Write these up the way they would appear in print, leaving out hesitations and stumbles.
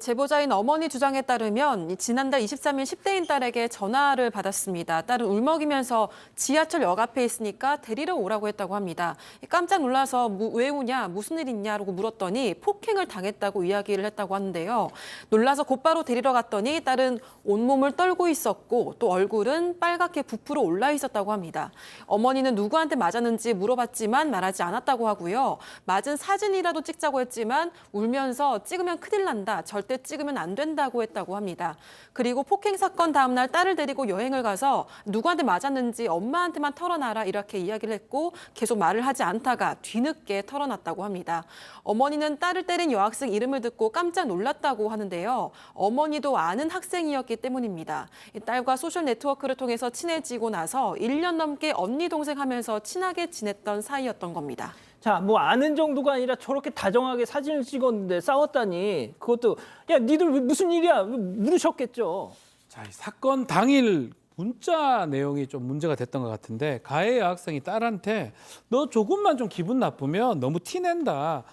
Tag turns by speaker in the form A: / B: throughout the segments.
A: 제보자인 어머니 주장에 따르면 지난달 23일 10대인 딸에게 전화를 받았습니다. 딸은 울먹이면서 지하철역 앞에 있으니까 데리러 오라고 했다고 합니다. 깜짝 놀라서 왜 우냐, 무슨 일 있냐고 물었더니 폭행을 당했다고 이야기를 했다고 하는데요. 놀라서 곧바로 데리러 갔더니 딸은 온몸을 떨고 있었고 또 얼굴은 빨갛게 부풀어 올라 있었다고 합니다. 어머니는 누구한테 맞았는지 물어봤지만 말하지 않았다고 하고요. 맞은 사진이라도 찍자고 했지만 울면서 찍으면 큰일 난다. 절대 찍으면 안 된다고 했다고 합니다. 그리고 폭행 사건 다음 날 딸을 데리고 여행을 가서 누구한테 맞았는지 엄마한테만 털어놔라 이렇게 이야기를 했고 계속 말을 하지 않다가 뒤늦게 털어놨다고 합니다. 어머니는 딸을 때린 여학생 이름을 듣고 깜짝 놀랐다고 하는데요. 어머니도 아는 학생이었기 때문입니다. 딸과 소셜 네트워크를 통해서 친해지고 나서 1년 넘게 언니 동생 하면서 친하게 지냈던 사이였던 겁니다.
B: 자, 뭐 아는 정도가 아니라 저렇게 다정하게 사진을 찍었는데 싸웠다니 그것도 야, 니들 무슨 일이야? 물으셨겠죠.
C: 자, 이 사건 당일 문자 내용이 좀 문제가 됐던 것 같은데 가해 여학생이 딸한테 너 조금만 좀 기분 나쁘면 너무 티낸다.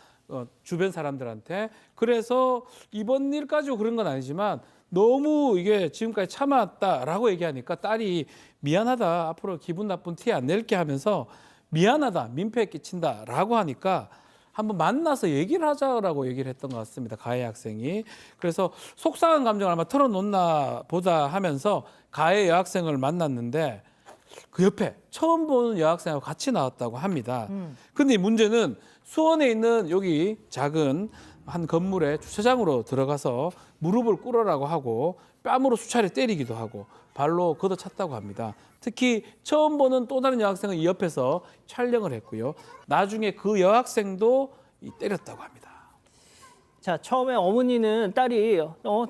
C: 주변 사람들한테. 그래서 이번 일 가지고 그런 건 아니지만 너무 이게 지금까지 참았다라고 얘기하니까 딸이 미안하다. 앞으로 기분 나쁜 티 안 낼게 하면서 미안하다, 민폐 끼친다라고 하니까 한번 만나서 얘기를 하자라고 얘기를 했던 것 같습니다. 가해 학생이. 그래서 속상한 감정을 아마 털어놓나 보다 하면서 가해 여학생을 만났는데 그 옆에 처음 보는 여학생하고 같이 나왔다고 합니다. 근데 문제는 수원에 있는 여기 작은 한 건물의 주차장으로 들어가서 무릎을 꿇으라고 하고 뺨으로 수차례 때리기도 하고 발로 걷어찼다고 합니다. 특히 처음 보는 또 다른 여학생은 이 옆에서 촬영을 했고요. 나중에 그 여학생도 때렸다고 합니다.
B: 자, 처음에 어머니는 딸이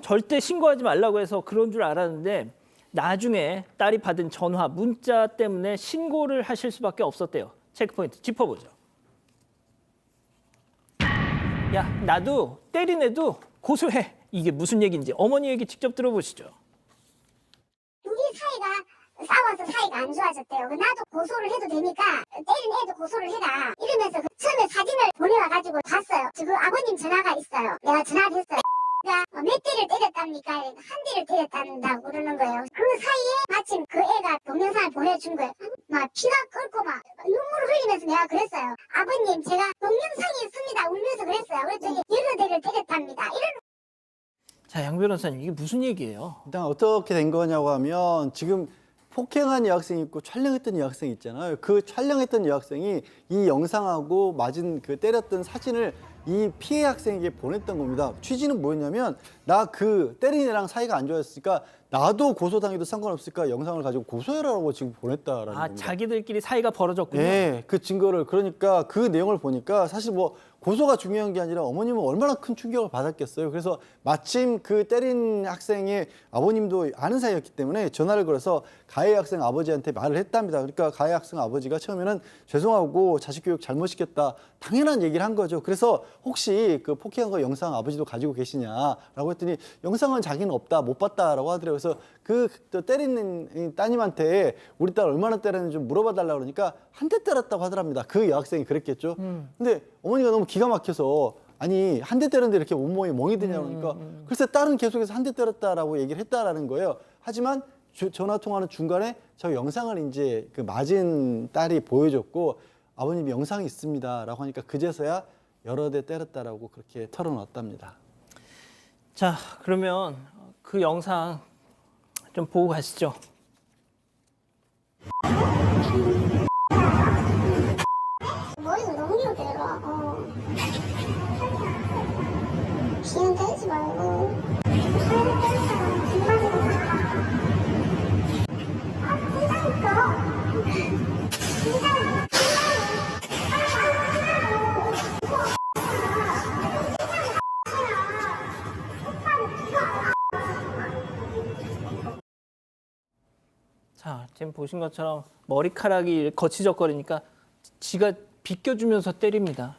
B: 절대 신고하지 말라고 해서 그런 줄 알았는데 나중에 딸이 받은 전화, 문자 때문에 신고를 하실 수밖에 없었대요. 체크포인트 짚어보죠. 야, 나도 때린 애도 고소해. 이게 무슨 얘기인지 어머니 얘기 직접 들어보시죠.
D: 둘이 사이가 싸워서 사이가 안 좋아졌대요. 나도 고소를 해도 되니까 때린 애도 고소를 해라 이러면서 처음에 사진을 보내와가지고 봤어요. 지금 아버님 전화가 있어요. 내가 전화를 했어요. 몇 대를 때렸답니까? 한 대를 때렸다고 그러는 거예요. 그 사이에 마침 그 애가 동영상을 보내준 거예요. 막 피가 끓고 막 눈물을 흘리면서 내가 그랬어요. 아버님 제가 동영상이 있습니다. 울면서 그랬어요. 그랬더니 여러 대를 때렸답니다.
B: 자, 양 변호사님 이게 무슨 얘기예요?
E: 일단 어떻게 된 거냐고 하면 지금 폭행한 여학생이 있고 촬영했던 여학생이 있잖아요. 그 촬영했던 여학생이 이 영상하고 맞은 그 때렸던 사진을 이 피해 학생에게 보냈던 겁니다. 취지는 뭐였냐면 나 그 때린 애랑 사이가 안 좋았으니까 나도 고소당해도 상관없으니까 영상을 가지고 고소해라라고 지금 보냈다라는 겁니다.
B: 자기들끼리 사이가 벌어졌군요.
E: 네, 그 증거를 그러니까 그 내용을 보니까 사실 뭐 고소가 중요한 게 아니라 어머님은 얼마나 큰 충격을 받았겠어요. 그래서 마침 그 때린 학생의 아버님도 아는 사이였기 때문에 전화를 걸어서 가해 학생 아버지한테 말을 했답니다. 그러니까 가해 학생 아버지가 처음에는 죄송하고 자식 교육 잘못 시켰다. 당연한 얘기를 한 거죠. 그래서 혹시 그 폭행한 거 영상 아버지도 가지고 계시냐라고 했더니 영상은 자기는 없다, 못 봤다라고 하더라고요. 그래서 그 때리는 따님한테 우리 딸 얼마나 때렸는지 좀 물어봐 달라고 그러니까 한 대 때렸다고 하더랍니다. 그 여학생이 그랬겠죠. 근데 어머니가 너무 기가 막혀서 아니 한 대 때렸는데 이렇게 온몸이 멍이 드냐고 그러니까 글쎄 딸은 계속해서 한 대 때렸다라고 얘기를 했다라는 거예요. 하지만 전화 통화하는 중간에 저 영상을 이제 그 맞은 딸이 보여줬고 아버님이 영상이 있습니다라고 하니까 그제서야 여러 대 때렸다라고 그렇게 털어놨답니다.
B: 자, 그러면 그 영상 좀 보고 가시죠.
D: 머리가 너무 길어 때려. 기는 때리지 말고 사이를 때릴 사람 뒷마디로
B: 자, 지금 보신 것처럼 머리카락이 거치적거리니까 지가 비껴주면서 때립니다.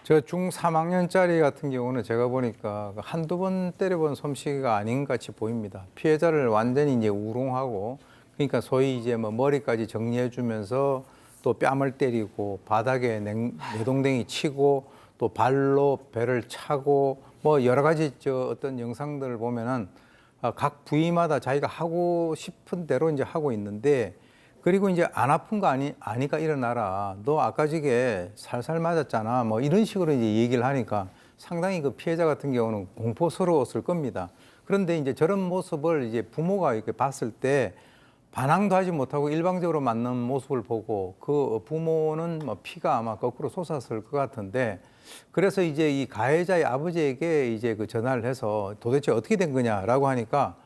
F: 저 중 3학년짜리 같은 경우는 제가 보니까 한두 번 때려본 솜씨가 아닌 것 같이 보입니다. 피해자를 완전히 이제 우롱하고 그러니까 소위 이제 뭐 머리까지 정리해 주면서 또 뺨을 때리고 바닥에 내동댕이 치고 또 발로 배를 차고 뭐 여러 가지 어떤 영상들을 보면은 각 부위마다 자기가 하고 싶은 대로 이제 하고 있는데, 그리고 이제 안 아픈 거 아니까 일어나라. 너 아까 저게 살살 맞았잖아. 뭐 이런 식으로 이제 얘기를 하니까 상당히 그 피해자 같은 경우는 공포스러웠을 겁니다. 그런데 이제 저런 모습을 이제 부모가 이렇게 봤을 때 반항도 하지 못하고 일방적으로 맞는 모습을 보고 그 부모는 뭐 피가 아마 거꾸로 솟았을 것 같은데, 그래서 이제 이 가해자의 아버지에게 이제 그 전화를 해서 도대체 어떻게 된 거냐라고 하니까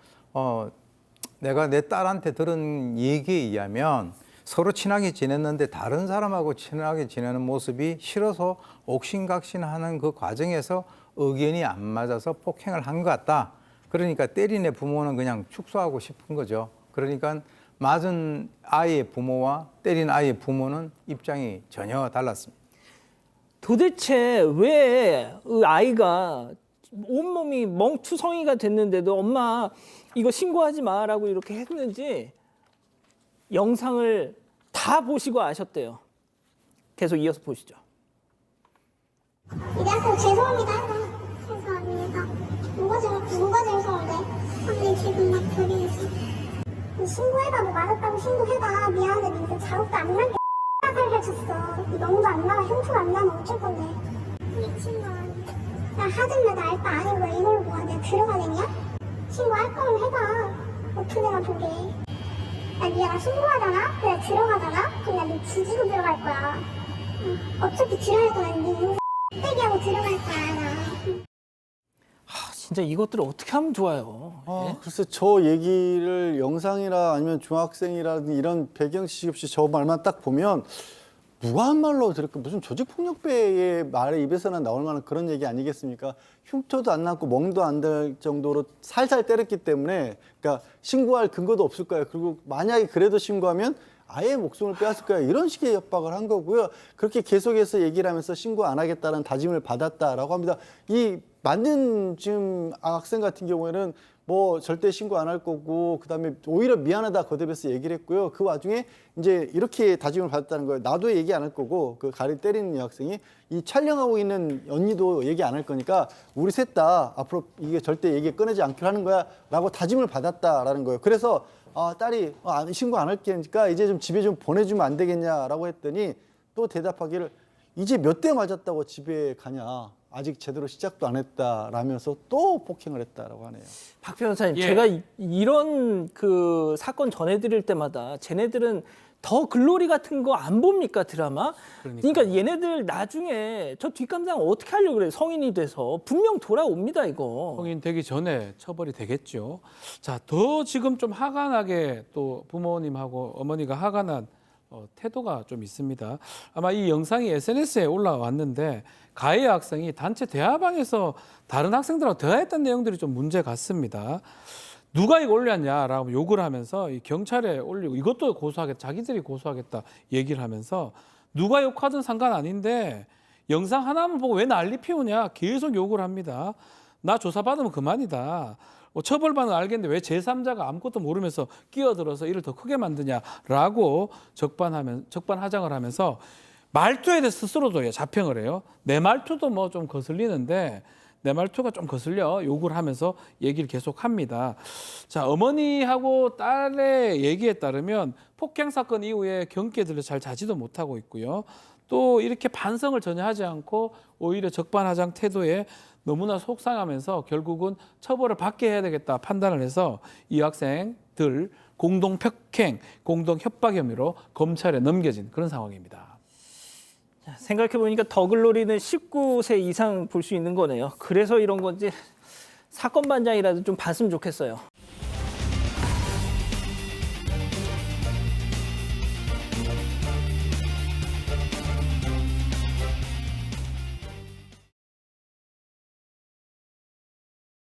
F: 내가 내 딸한테 들은 얘기에 의하면 서로 친하게 지냈는데 다른 사람하고 친하게 지내는 모습이 싫어서 옥신각신하는 그 과정에서 의견이 안 맞아서 폭행을 한 것 같다. 그러니까 때린 애 부모는 그냥 축소하고 싶은 거죠. 그러니까 맞은 아이의 부모와 때린 아이의 부모는 입장이 전혀 달랐습니다.
B: 도대체 왜 그 아이가 온몸이 멍투성이가 됐는데도 엄마 이거 신고하지 마라고 이렇게 했는지 영상을 다 보시고 아셨대요. 계속 이어서 보시죠.
D: 이래서 죄송합니다. 죄송합니다. 뭐가 죄송한데? 아니 지금 막 저기 신고해봐. 뭐 맞았다고 신고해봐. 미안해. 니들 자국도 안 나게 X를 해줬어. 너무도 안 나와. 흉터가 안 나면 어쩔 건데. 미친놈. 나 하든 나 알바 아닌 거야. 이걸로 뭐야. 내가 들어가겠냐? 신고할 거면 해봐. 어떻게 내가 보게. 나 신고하잖아? 그래 들어가잖아? 그럼 나 뒤지고 들어갈 거야. 어차피 들어갈 거야. 니 떼기하고 들어갈 거야. 나.
B: 진짜 이것들을 어떻게 하면 좋아요? 예?
E: 글쎄 저 얘기를 영상이나 아니면 중학생이라든지 이런 배경 지식 없이 저 말만 딱 보면 누가 한 말로 들을까? 무슨 조직폭력배의 말에 입에서나 나올 만한 그런 얘기 아니겠습니까? 흉터도 안 났고 멍도 안 될 정도로 살살 때렸기 때문에 그러니까 신고할 근거도 없을 거예요. 그리고 만약에 그래도 신고하면 아예 목숨을 빼앗을 거야. 이런 식의 협박을 한 거고요. 그렇게 계속해서 얘기를 하면서 신고 안 하겠다는 다짐을 받았다라고 합니다. 이 맞는 지금 학생 같은 경우에는 뭐 절대 신고 안 할 거고 그다음에 오히려 미안하다 거듭해서 얘기를 했고요. 그 와중에 이제 이렇게 다짐을 받았다는 거예요. 나도 얘기 안 할 거고 그 가리 때리는 여학생이 이 촬영하고 있는 언니도 얘기 안 할 거니까 우리 셋 다 앞으로 이게 절대 얘기 꺼내지 않기로 하는 거야라고 다짐을 받았다라는 거예요. 그래서 딸이 신고 안 할 게니까 이제 좀 집에 좀 보내주면 안 되겠냐라고 했더니 또 대답하기를 이제 몇 대 맞았다고 집에 가냐. 아직 제대로 시작도 안 했다라면서 또 폭행을 했다라고 하네요.
B: 박 변호사님,
C: 예.
B: 제가 이런 그 사건 전해드릴 때마다 쟤네들은 더 글로리 같은 거 안 봅니까 드라마? 그러니까 얘네들 나중에 저 뒷감당 어떻게 하려고 그래요? 성인이 돼서 분명 돌아옵니다 이거.
C: 성인 되기 전에 처벌이 되겠죠. 자, 더 지금 좀 화가 나게 또 부모님하고 어머니가 화가 난 태도가 좀 있습니다. 아마 이 영상이 SNS에 올라왔는데 가해 학생이 단체 대화방에서 다른 학생들하고 대화했던 내용들이 좀 문제 같습니다. 누가 이거 올렸냐라고 욕을 하면서 이 경찰에 올리고 이것도 고소하겠다, 자기들이 고소하겠다 얘기를 하면서 누가 욕하든 상관 아닌데 영상 하나만 보고 왜 난리 피우냐 계속 욕을 합니다. 나 조사받으면 그만이다. 처벌받는 알겠는데 왜 제3자가 아무것도 모르면서 끼어들어서 일을 더 크게 만드냐라고 적반하장을 하면서 말투에 대해서 스스로도 자평을 해요. 내 말투도 뭐 좀 거슬리는데 내 말투가 좀 거슬려 욕을 하면서 얘기를 계속합니다. 자, 어머니하고 딸의 얘기에 따르면 폭행 사건 이후에 경기에 들려 잘 자지도 못하고 있고요. 또 이렇게 반성을 전혀 하지 않고 오히려 적반하장 태도에 너무나 속상하면서 결국은 처벌을 받게 해야 되겠다 판단을 해서 이 학생들 공동 폭행, 공동 협박 혐의로 검찰에 넘겨진 그런 상황입니다.
B: 생각해보니까 더 글로리는 19세 이상 볼 수 있는 거네요. 그래서 이런 건지 사건 반장이라도 좀 봤으면 좋겠어요.